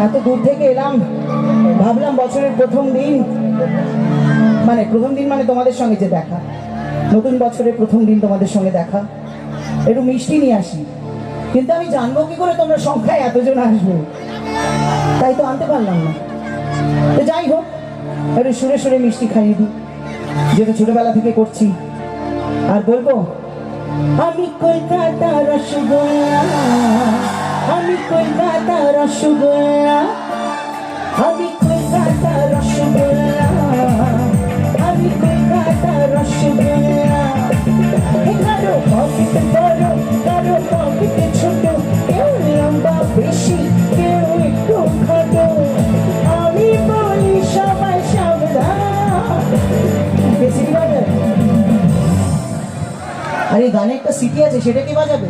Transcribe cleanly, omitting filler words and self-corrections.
এত দূর থেকে এলাম, ভাবলাম বছরের প্রথম দিন মানে তোমাদের সঙ্গে যে দেখা, নতুন বছরের প্রথম দিন তোমাদের সঙ্গে দেখা, একটু মিষ্টি নিয়ে আসি। কিন্তু আমি জানবো কি করে তোমরা সংখ্যায় এতজন আসবে, তাই তো আনতে পারলাম না। তো যাই হোক, একটু সুরে সুরে মিষ্টি খাইয়ে দিই, যেটা ছোটবেলা থেকে করছি। আর বলবো, আমি কলকাতা রসগোল্লা, আমি কলকাতা রসগোল্লা, আমি কলকাতা রসগোল্লা, আমি কলকাতা রসগোল্লা। কারো পকেট বড়, কারো পকেট ছোট, কেউ লম্বা বেশি, কেউ একটু খাটো, আমি বলি সবাই সাবধান। বেশি কি বাজে? আরে গানে একটা সিটি আছে, সেটা কি বাজাবে?